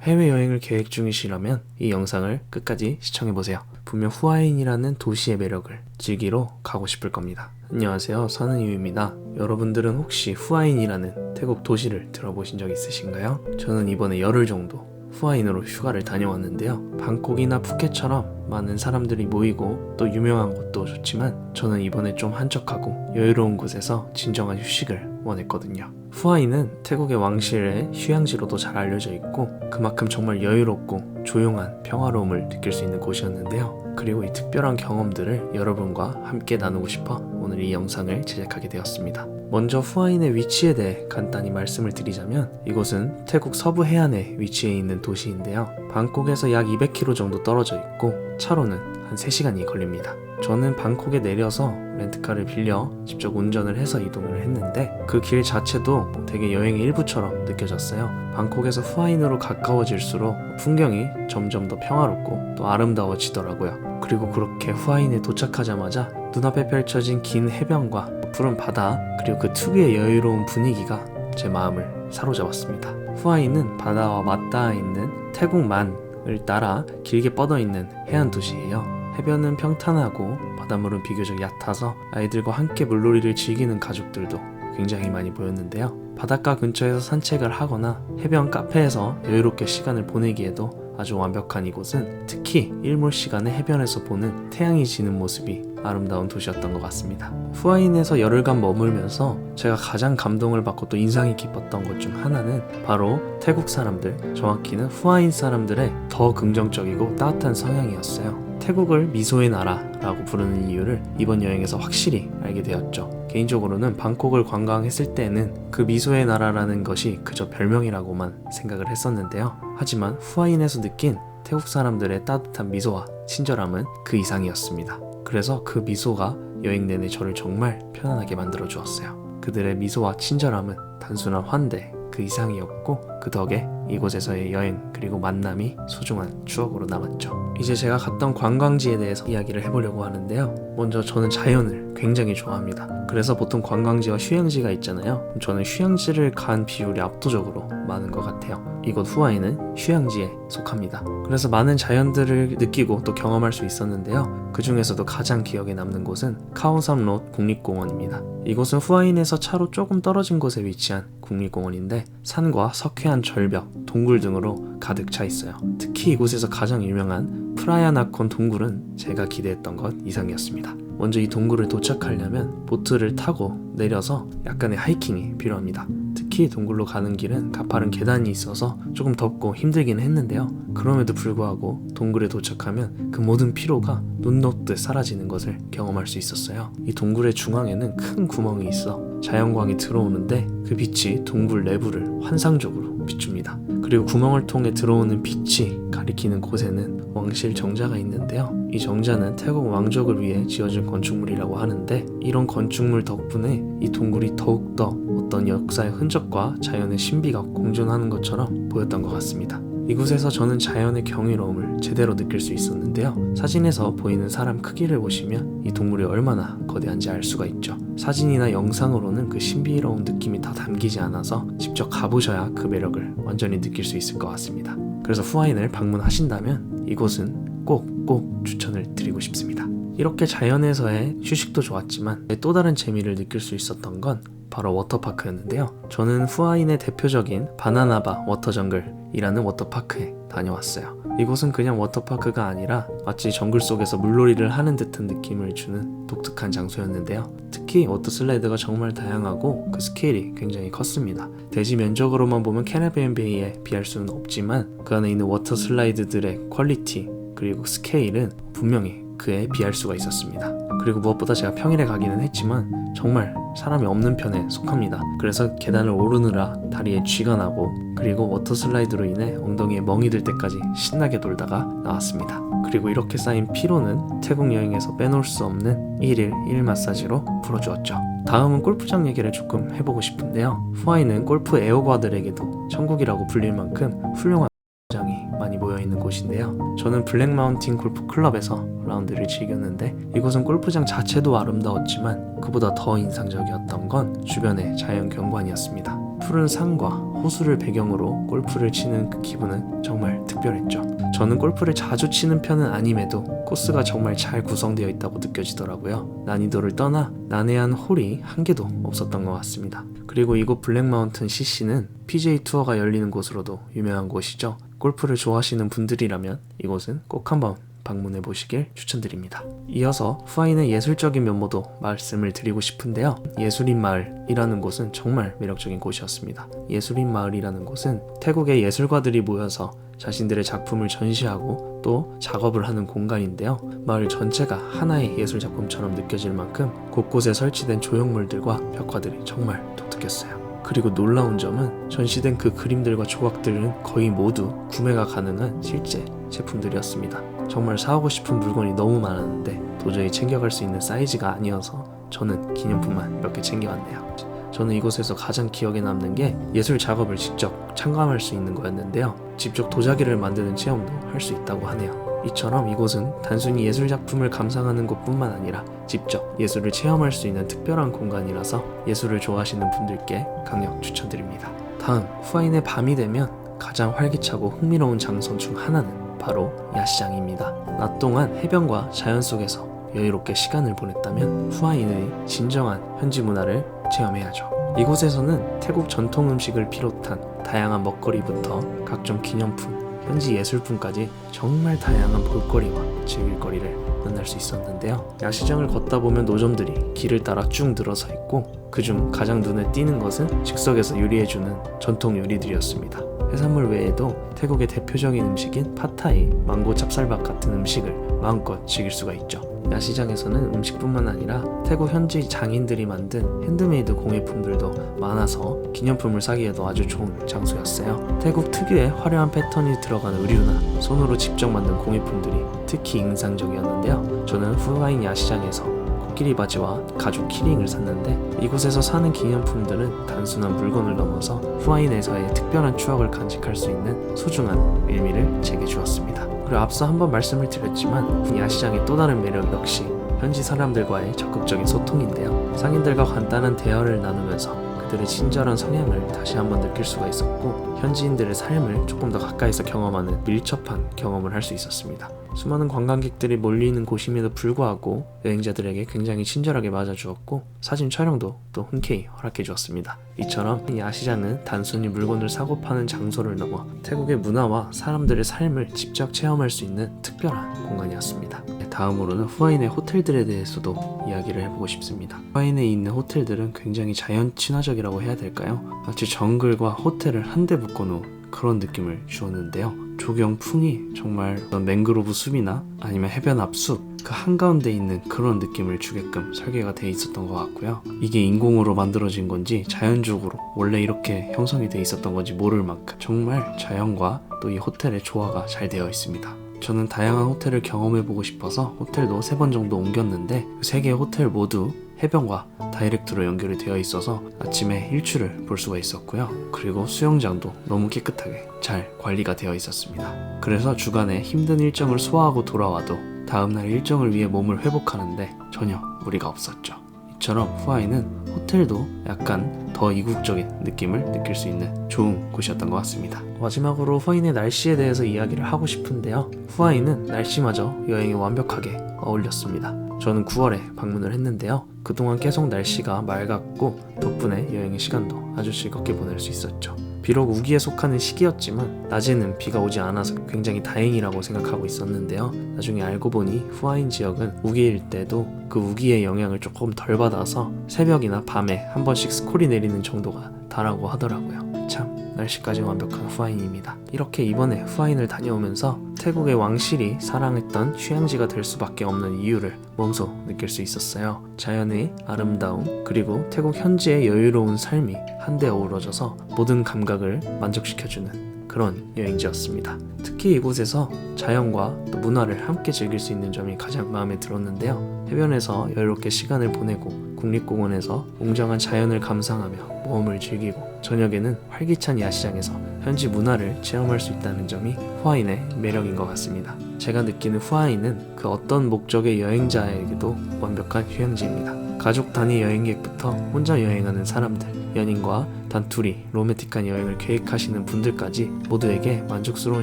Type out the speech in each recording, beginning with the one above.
해외여행을 계획 중이시라면 이 영상을 끝까지 시청해보세요. 분명 후아인이라는 도시의 매력을 즐기러 가고 싶을 겁니다. 안녕하세요, 선은이유입니다. 여러분들은 혹시 후아인이라는 태국 도시를 들어보신 적 있으신가요? 저는 이번에 열흘 정도 후아인으로 휴가를 다녀왔는데요. 방콕이나 푸켓처럼 많은 사람들이 모이고 또 유명한 곳도 좋지만 저는 이번에 좀 한적하고 여유로운 곳에서 진정한 휴식을 원했거든요. 후아인은 태국의 왕실의 휴양지로도 잘 알려져 있고 그만큼 정말 여유롭고 조용한 평화로움을 느낄 수 있는 곳이었는데요. 그리고 이 특별한 경험들을 여러분과 함께 나누고 싶어 오늘 이 영상을 제작하게 되었습니다. 먼저 후아인의 위치에 대해 간단히 말씀을 드리자면 이곳은 태국 서부 해안에 위치해 있는 도시인데요. 방콕에서 약 200km 정도 떨어져 있고 차로는 한 3시간이 걸립니다. 저는 방콕에 내려서 렌트카를 빌려 직접 운전을 해서 이동을 했는데 그 길 자체도 되게 여행의 일부처럼 느껴졌어요. 방콕에서 후아인으로 가까워질수록 풍경이 점점 더 평화롭고 또 아름다워지더라고요. 그리고 그렇게 후아인에 도착하자마자 눈앞에 펼쳐진 긴 해변과 푸른 바다 그리고 그 특유의 여유로운 분위기가 제 마음을 사로잡았습니다. 후아인은 바다와 맞닿아 있는 태국만을 따라 길게 뻗어있는 해안 도시예요. 해변은 평탄하고 바닷물은 비교적 얕아서 아이들과 함께 물놀이를 즐기는 가족들도 굉장히 많이 보였는데요. 바닷가 근처에서 산책을 하거나 해변 카페에서 여유롭게 시간을 보내기에도 아주 완벽한 이곳은 특히 일몰 시간에 해변에서 보는 태양이 지는 모습이 아름다운 도시였던 것 같습니다. 후아인에서 열흘간 머물면서 제가 가장 감동을 받고 또 인상이 깊었던 것 중 하나는 바로 태국 사람들, 정확히는 후아인 사람들의 더 긍정적이고 따뜻한 성향이었어요. 태국을 미소의 나라라고 부르는 이유를 이번 여행에서 확실히 알게 되었죠. 개인적으로는 방콕을 관광했을 때는 그 미소의 나라라는 것이 그저 별명이라고만 생각을 했었는데요. 하지만 후아인에서 느낀 태국 사람들의 따뜻한 미소와 친절함은 그 이상이었습니다. 그래서 그 미소가 여행 내내 저를 정말 편안하게 만들어 주었어요. 그들의 미소와 친절함은 단순한 환대 그 이상이었고 그 덕에 이곳에서의 여행 그리고 만남이 소중한 추억으로 남았죠. 이제 제가 갔던 관광지에 대해서 이야기를 해보려고 하는데요. 먼저 저는 자연을 굉장히 좋아합니다. 그래서 보통 관광지와 휴양지가 있잖아요. 저는 휴양지를 간 비율이 압도적으로 많은 것 같아요. 이곳 후아인은 휴양지에 속합니다. 그래서 많은 자연들을 느끼고 또 경험할 수 있었는데요. 그 중에서도 가장 기억에 남는 곳은 카오섬롯 국립공원입니다. 이곳은 후아인에서 차로 조금 떨어진 곳에 위치한 국립공원인데 산과 석회한 절벽, 동굴 등으로 가득 차 있어요. 특히 이곳에서 가장 유명한 프라야나콘 동굴은 제가 기대했던 것 이상이었습니다. 먼저 이 동굴을 도착하려면 보트를 타고 내려서 약간의 하이킹이 필요합니다. 특히 동굴로 가는 길은 가파른 계단이 있어서 조금 덥고 힘들긴 했는데요. 그럼에도 불구하고 동굴에 도착하면 그 모든 피로가 눈 녹듯 사라지는 것을 경험할 수 있었어요. 이 동굴의 중앙에는 큰 구멍이 있어 자연광이 들어오는데 그 빛이 동굴 내부를 환상적으로 비춥니다. 그리고 구멍을 통해 들어오는 빛이 가리키는 곳에는 왕실 정자가 있는데요. 이 정자는 태국 왕족을 위해 지어진 건축물이라고 하는데 이런 건축물 덕분에 이 동굴이 더욱더 어떤 역사의 흔적과 자연의 신비가 공존하는 것처럼 보였던 것 같습니다. 이곳에서 저는 자연의 경이로움을 제대로 느낄 수 있었는데요. 사진에서 보이는 사람 크기를 보시면 이 동물이 얼마나 거대한지 알 수가 있죠. 사진이나 영상으로는 그 신비로운 느낌이 다 담기지 않아서 직접 가보셔야 그 매력을 완전히 느낄 수 있을 것 같습니다. 그래서 후아인을 방문하신다면 이곳은 꼭 추천을 드리고 싶습니다. 이렇게 자연에서의 휴식도 좋았지만 또 다른 재미를 느낄 수 있었던 건 바로 워터파크였는데요. 저는 후아인의 대표적인 바나나바 워터정글이라는 워터파크에 다녀왔어요. 이곳은 그냥 워터파크가 아니라 마치 정글 속에서 물놀이를 하는 듯한 느낌을 주는 독특한 장소였는데요. 특히 워터슬라이드가 정말 다양하고 그 스케일이 굉장히 컸습니다. 대지 면적으로만 보면 캐리비안 베이에 비할 수는 없지만 그 안에 있는 워터슬라이드들의 퀄리티 그리고 스케일은 분명히 그에 비할 수가 있었습니다. 그리고 무엇보다 제가 평일에 가기는 했지만 정말 사람이 없는 편에 속합니다. 그래서 계단을 오르느라 다리에 쥐가 나고 그리고 워터슬라이드로 인해 엉덩이에 멍이 들 때까지 신나게 놀다가 나왔습니다. 그리고 이렇게 쌓인 피로는 태국 여행에서 빼놓을 수 없는 1일 1 마사지로 풀어주었죠. 다음은 골프장 얘기를 조금 해보고 싶은데요. 후아인은 골프 애호가들에게도 천국이라고 불릴 만큼 훌륭한 장이 많이 모여있는 곳인데요. 저는 블랙마운틴 골프 클럽에서 라운드를 즐겼는데 이곳은 골프장 자체도 아름다웠지만 그보다 더 인상적이었던 건 주변의 자연 경관이었습니다. 푸른 산과 호수를 배경으로 골프를 치는 그 기분은 정말 특별했죠. 저는 골프를 자주 치는 편은 아님에도 코스가 정말 잘 구성되어 있다고 느껴지더라고요. 난이도를 떠나 난해한 홀이 한 개도 없었던 것 같습니다. 그리고 이곳 블랙마운틴 CC는 PGA 투어가 열리는 곳으로도 유명한 곳이죠. 골프를 좋아하시는 분들이라면 이곳은 꼭 한번 방문해 보시길 추천드립니다. 이어서 후아인의 예술적인 면모도 말씀을 드리고 싶은데요. 예술인 마을이라는 곳은 정말 매력적인 곳이었습니다. 예술인 마을이라는 곳은 태국의 예술가들이 모여서 자신들의 작품을 전시하고 또 작업을 하는 공간인데요. 마을 전체가 하나의 예술작품처럼 느껴질 만큼 곳곳에 설치된 조형물들과 벽화들이 정말 독특했어요. 그리고 놀라운 점은 전시된 그 그림들과 조각들은 거의 모두 구매가 가능한 실제 제품들이었습니다. 정말 사오고 싶은 물건이 너무 많았는데 도저히 챙겨갈 수 있는 사이즈가 아니어서 저는 기념품만 몇 개 챙겨왔네요. 저는 이곳에서 가장 기억에 남는 게 예술 작업을 직접 참관할 수 있는 거였는데요. 직접 도자기를 만드는 체험도 할 수 있다고 하네요. 이처럼 이곳은 단순히 예술 작품을 감상하는 곳뿐만 아니라 직접 예술을 체험할 수 있는 특별한 공간이라서 예술을 좋아하시는 분들께 강력 추천드립니다. 다음, 후아인의 밤이 되면 가장 활기차고 흥미로운 장소 중 하나는 바로 야시장입니다. 낮 동안 해변과 자연 속에서 여유롭게 시간을 보냈다면 후아인의 진정한 현지 문화를 체험해야죠. 이곳에서는 태국 전통 음식을 비롯한 다양한 먹거리부터 각종 기념품, 현지 예술품까지 정말 다양한 볼거리와 즐길거리를 만날 수 있었는데요. 야시장을 걷다 보면 노점들이 길을 따라 쭉 늘어서 있고 그중 가장 눈에 띄는 것은 즉석에서 요리해주는 전통 요리들이었습니다. 해산물 외에도 태국의 대표적인 음식인 팟타이, 망고 찹쌀밥 같은 음식을 마음껏 즐길 수가 있죠. 야시장에서는 음식뿐만 아니라 태국 현지 장인들이 만든 핸드메이드 공예품들도 많아서 기념품을 사기에도 아주 좋은 장소였어요. 태국 특유의 화려한 패턴이 들어간 의류나 손으로 직접 만든 공예품들이 특히 인상적이었는데요. 저는 후아인 야시장에서 코끼리 바지와 가죽 키링을 샀는데 이곳에서 사는 기념품들은 단순한 물건을 넘어서 후아인에서의 특별한 추억을 간직할 수 있는 소중한 의미를 제게 주었습니다. 그리고 앞서 한번 말씀을 드렸지만 야시장의 또 다른 매력 역시 현지 사람들과의 적극적인 소통인데요. 상인들과 간단한 대화를 나누면서 그들의 친절한 성향을 다시 한번 느낄 수가 있었고 현지인들의 삶을 조금 더 가까이서 경험하는 밀접한 경험을 할 수 있었습니다. 수많은 관광객들이 몰리는 곳임에도 불구하고 여행자들에게 굉장히 친절하게 맞아주었고 사진 촬영도 또 흔쾌히 허락해 주었습니다. 이처럼 야시장은 단순히 물건을 사고 파는 장소를 넘어 태국의 문화와 사람들의 삶을 직접 체험할 수 있는 특별한 공간이었습니다. 다음으로는 후아인의 호텔들에 대해서도 이야기를 해보고 싶습니다. 후아인에 있는 호텔들은 굉장히 자연 친화적이라고 해야 될까요? 마치 정글과 호텔을 한데 묶어놓은 그런 느낌을 주었는데요. 조경풍이 정말 맹그로브 숲이나 아니면 해변 앞 숲 그 한가운데 있는 그런 느낌을 주게끔 설계가 돼 있었던 것 같고요. 이게 인공으로 만들어진 건지 자연적으로 원래 이렇게 형성이 돼 있었던 건지 모를 만큼 정말 자연과 또 이 호텔의 조화가 잘 되어 있습니다. 저는 다양한 호텔을 경험해보고 싶어서 호텔도 3번 정도 옮겼는데 그 3개의 호텔 모두 해변과 다이렉트로 연결이 되어 있어서 아침에 일출을 볼 수가 있었고요. 그리고 수영장도 너무 깨끗하게 잘 관리가 되어 있었습니다. 그래서 주간에 힘든 일정을 소화하고 돌아와도 다음날 일정을 위해 몸을 회복하는데 전혀 무리가 없었죠. 이처럼 후아인은 호텔도 약간 더 이국적인 느낌을 느낄 수 있는 좋은 곳이었던 것 같습니다. 마지막으로 후아인의 날씨에 대해서 이야기를 하고 싶은데요. 후아인은 날씨마저 여행에 완벽하게 어울렸습니다. 저는 9월에 방문을 했는데요. 그동안 계속 날씨가 맑았고 덕분에 여행의 시간도 아주 즐겁게 보낼 수 있었죠. 비록 우기에 속하는 시기였지만 낮에는 비가 오지 않아서 굉장히 다행이라고 생각하고 있었는데요. 나중에 알고 보니 후아인 지역은 우기일 때도 그 우기의 영향을 조금 덜 받아서 새벽이나 밤에 한 번씩 스콜이 내리는 정도가 다라고 하더라고요. 참 날씨까지 완벽한 후아인입니다. 이렇게 이번에 후아인을 다녀오면서 태국의 왕실이 사랑했던 휴양지가 될 수밖에 없는 이유를 몸소 느낄 수 있었어요. 자연의 아름다움 그리고 태국 현지의 여유로운 삶이 한데 어우러져서 모든 감각을 만족시켜주는 그런 여행지였습니다. 특히 이곳에서 자연과 또 문화를 함께 즐길 수 있는 점이 가장 마음에 들었는데요. 해변에서 여유롭게 시간을 보내고 국립공원에서 웅장한 자연을 감상하며 모험을 즐기고 저녁에는 활기찬 야시장에서 현지 문화를 체험할 수 있다는 점이 후아인의 매력인 것 같습니다. 제가 느끼는 후아인은 그 어떤 목적의 여행자에게도 완벽한 휴양지입니다. 가족 단위 여행객부터 혼자 여행하는 사람들, 연인과 단둘이 로맨틱한 여행을 계획하시는 분들까지 모두에게 만족스러운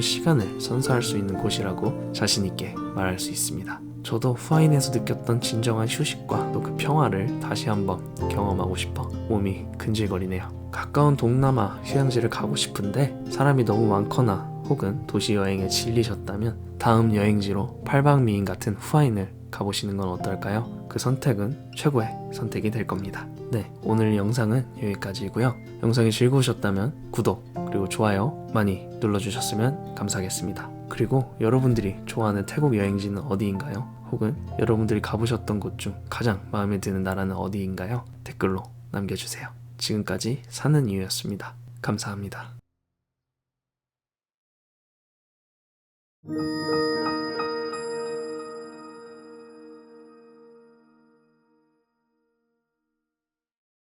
시간을 선사할 수 있는 곳이라고 자신있게 말할 수 있습니다. 저도 후아인에서 느꼈던 진정한 휴식과 또 그 평화를 다시 한번 경험하고 싶어 몸이 근질거리네요. 가까운 동남아 휴양지를 가고 싶은데 사람이 너무 많거나 혹은 도시 여행에 질리셨다면 다음 여행지로 8박 미인 같은 후아인을 가보시는 건 어떨까요? 그 선택은 최고의 선택이 될 겁니다. 네, 오늘 영상은 여기까지고요. 영상이 즐거우셨다면 구독 그리고 좋아요 많이 눌러주셨으면 감사하겠습니다. 그리고 여러분들이 좋아하는 태국 여행지는 어디인가요? 혹은 여러분들이 가보셨던 곳 중 가장 마음에 드는 나라는 어디인가요? 댓글로 남겨주세요. 지금까지 사는 이유였습니다. 감사합니다.